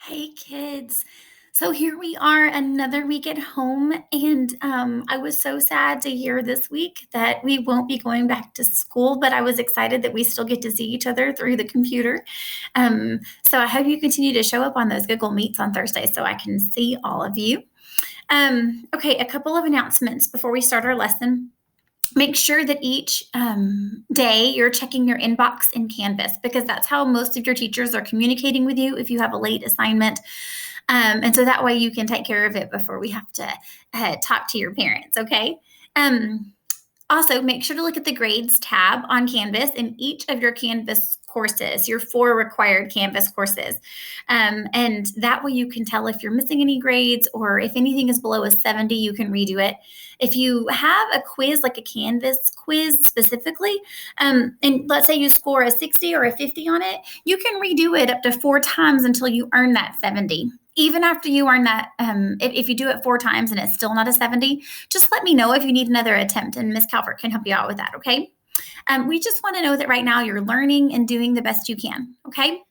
Hey kids. So here we are, another week at home, and I was so sad to hear this week that we won't be going back to school, but I was excited that we still get to see each other through the computer. So I hope you continue to show up on those Google Meets on Thursday so I can see all of you. Okay, a couple of announcements before we start our lesson. Make sure that each day you're checking your inbox in Canvas because that's how most of your teachers are communicating with you if you have a late assignment. And so that way you can take care of it before we have to talk to your parents, okay? Um, Also, make sure to look at the grades tab on Canvas in each of your Canvas courses, your 4 required Canvas courses. And that way you can tell if you're missing any grades or if anything is below a 70, you can redo it. If you have a quiz, like a Canvas quiz specifically, and let's say you score a 60 or a 50 on it, you can redo it up to 4 times until you earn that 70. Even after you earn that, if you do it 4 times and it's still not a 70, just let me know if you need another attempt, and Miss Calvert can help you out with that, okay? We just want to know that right now you're learning and doing the best you can, okay?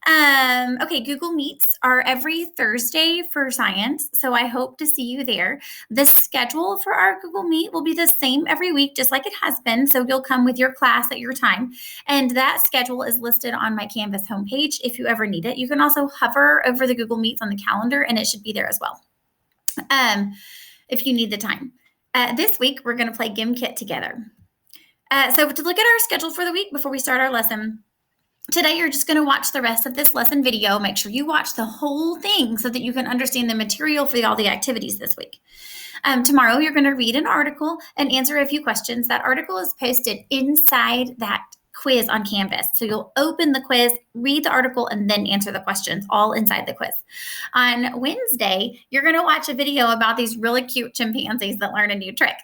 Okay, Google Meets are every Thursday for science, so I hope to see you there. The schedule for our Google Meet will be the same every week, just like it has been, so you'll come with your class at your time. And that schedule is listed on my Canvas homepage if you ever need it. You can also hover over the Google Meets on the calendar, and it should be there as well if you need the time. This week, we're going to play GimKit together. So to look at our schedule for the week before we start our lesson, today, you're just going to watch the rest of this lesson video. Make sure you watch the whole thing so that you can understand the material for all the activities this week. Tomorrow, you're going to read an article and answer a few questions. That article is posted inside that quiz on Canvas. So you'll open the quiz, read the article, and then answer the questions all inside the quiz. On Wednesday, you're going to watch a video about these really cute chimpanzees that learn a new trick.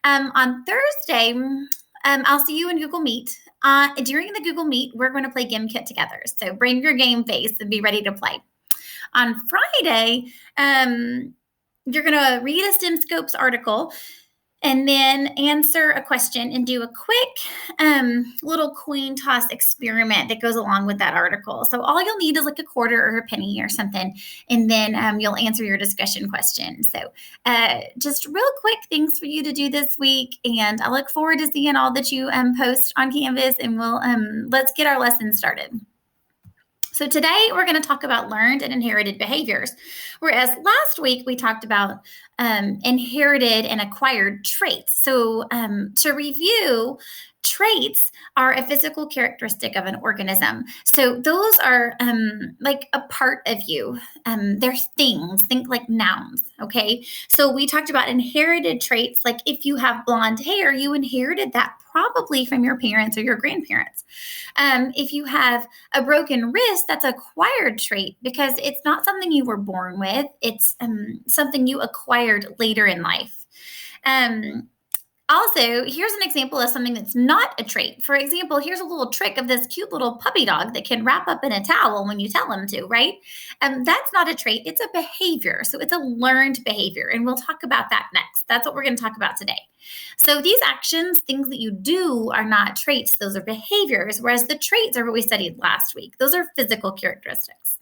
On Thursday, I'll see you in Google Meet. During the Google Meet, we're going to play GimKit together. So bring your game face and be ready to play. On Friday, you're going to read a STEMscopes article and then answer a question and do a quick little coin toss experiment that goes along with that article. So all you'll need is like a quarter or a penny or something, and then you'll answer your discussion question. So just real quick things for you to do this week, and I look forward to seeing all that you post on Canvas, and let's get our lesson started. So today we're going to talk about learned and inherited behaviors, whereas last week we talked about inherited and acquired traits. So to review, traits are a physical characteristic of an organism. So those are like a part of you. They're things, think like nouns, okay? So we talked about inherited traits, like if you have blonde hair, you inherited that probably from your parents or your grandparents. If you have a broken wrist, that's an acquired trait because it's not something you were born with. It's something you acquired later in life. Also, here's an example of something that's not a trait. For example, here's a little trick of this cute little puppy dog that can wrap up in a towel when you tell him to, right? That's not a trait, it's a behavior. So it's a learned behavior, and we'll talk about that next. That's what we're going to talk about today. So these actions, things that you do, are not traits, those are behaviors, whereas the traits are what we studied last week. Those are physical characteristics.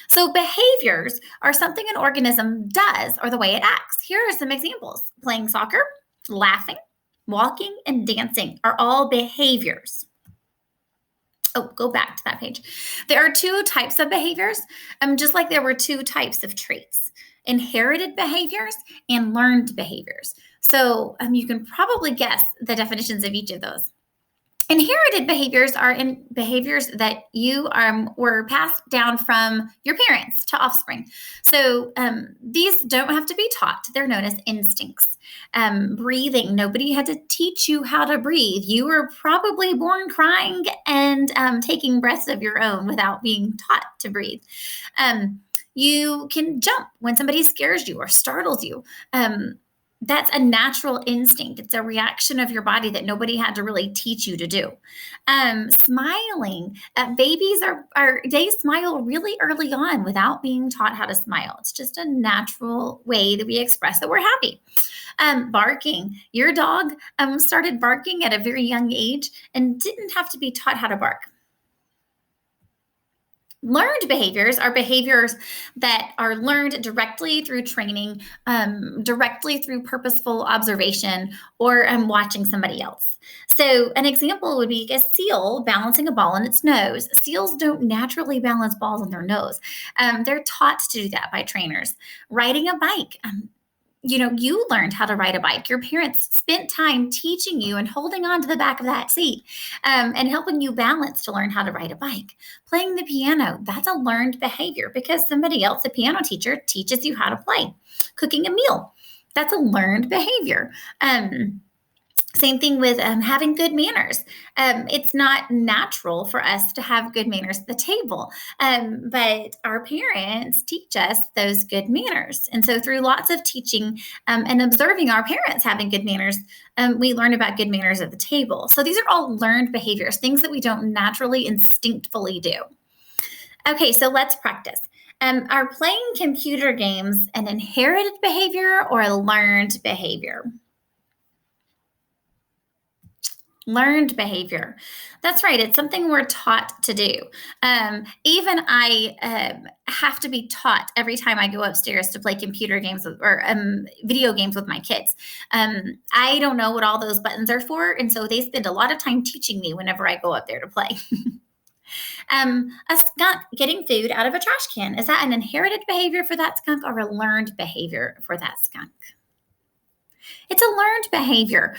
So behaviors are something an organism does or the way it acts. Here are some examples. Playing soccer, laughing, walking, and dancing are all behaviors. Oh, go back to that page. There are 2 types of behaviors, just like there were 2 types of traits: inherited behaviors and learned behaviors. So you can probably guess the definitions of each of those. Inherited behaviors are behaviors that you were passed down from your parents to offspring. So these don't have to be taught. They're known as instincts. Breathing, nobody had to teach you how to breathe. You were probably born crying and taking breaths of your own without being taught to breathe. You can jump when somebody scares you or startles you. That's a natural instinct. It's a reaction of your body that nobody had to really teach you to do. Smiling. Babies they smile really early on without being taught how to smile. It's just a natural way that we express that we're happy. Barking. Your dog started barking at a very young age and didn't have to be taught how to bark. Learned behaviors are behaviors that are learned directly through training, directly through purposeful observation, or watching somebody else. So, an example would be a seal balancing a ball in its nose. Seals don't naturally balance balls on their nose. They're taught to do that by trainers. Riding a bike. You learned how to ride a bike. Your parents spent time teaching you and holding on to the back of that seat, and helping you balance to learn how to ride a bike. Playing the piano, that's a learned behavior because somebody else, a piano teacher, teaches you how to play. Cooking a meal, that's a learned behavior. Same thing with having good manners. It's not natural for us to have good manners at the table, but our parents teach us those good manners. And so, through lots of teaching and observing our parents having good manners, we learn about good manners at the table. So, these are all learned behaviors, things that we don't naturally, instinctively do. Okay, so let's practice. Are playing computer games an inherited behavior or a learned behavior? Learned behavior. That's right. It's something we're taught to do. Even I have to be taught every time I go upstairs to play computer games or video games with my kids. I don't know what all those buttons are for. And so they spend a lot of time teaching me whenever I go up there to play. A skunk getting food out of a trash can. Is that an inherited behavior for that skunk or a learned behavior for that skunk? It's a learned behavior.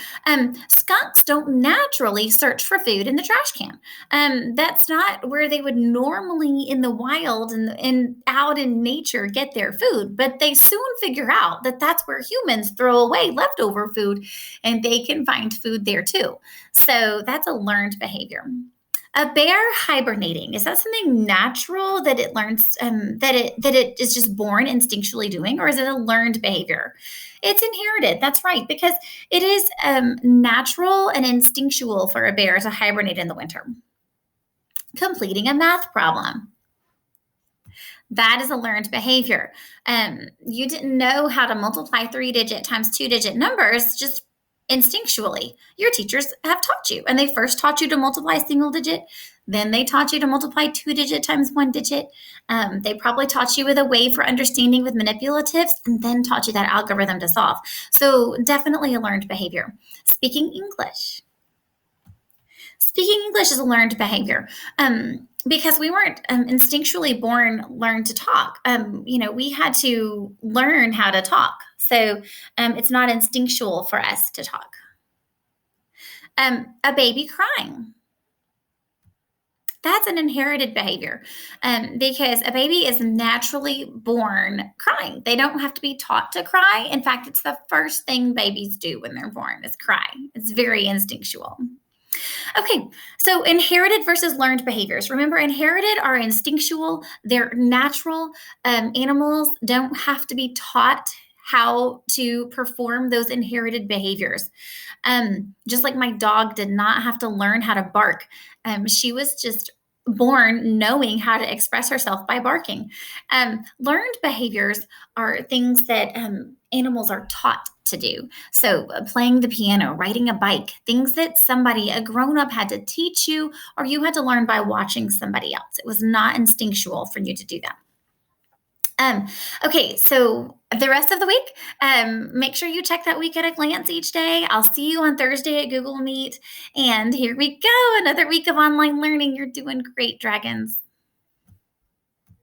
Skunks don't naturally search for food in the trash can. That's not where they would normally in the wild and out in nature get their food, but they soon figure out that that's where humans throw away leftover food and they can find food there too. So that's a learned behavior. A bear hibernating, is that something natural that it learns, that it is just born instinctually doing, or is it a learned behavior? It's inherited. That's right, because it is natural and instinctual for a bear to hibernate in the winter. Completing a math problem. That is a learned behavior. You didn't know how to multiply 3-digit times 2-digit numbers just instinctually. Your teachers have taught you, and they first taught you to multiply single digit. Then they taught you to multiply 2-digit times 1-digit. They probably taught you with a way for understanding with manipulatives, and then taught you that algorithm to solve. So definitely a learned behavior. Speaking English. Speaking English is a learned behavior. Because we weren't instinctually learned to talk. We had to learn how to talk. So it's not instinctual for us to talk. A baby crying. That's an inherited behavior, because a baby is naturally born crying. They don't have to be taught to cry. In fact, it's the first thing babies do when they're born is cry. It's very instinctual. Okay, so inherited versus learned behaviors. Remember, inherited are instinctual, they're natural. Animals don't have to be taught how to perform those inherited behaviors. Just like my dog did not have to learn how to bark, she was just born knowing how to express herself by barking. Learned behaviors are things that animals are taught to do. So, playing the piano, riding a bike, things that a grown up, had to teach you or you had to learn by watching somebody else. It was not instinctual for you to do that. Okay, so the rest of the week, make sure you check that week at a glance each day. I'll see you on Thursday at Google Meet. And here we go, another week of online learning. You're doing great, dragons.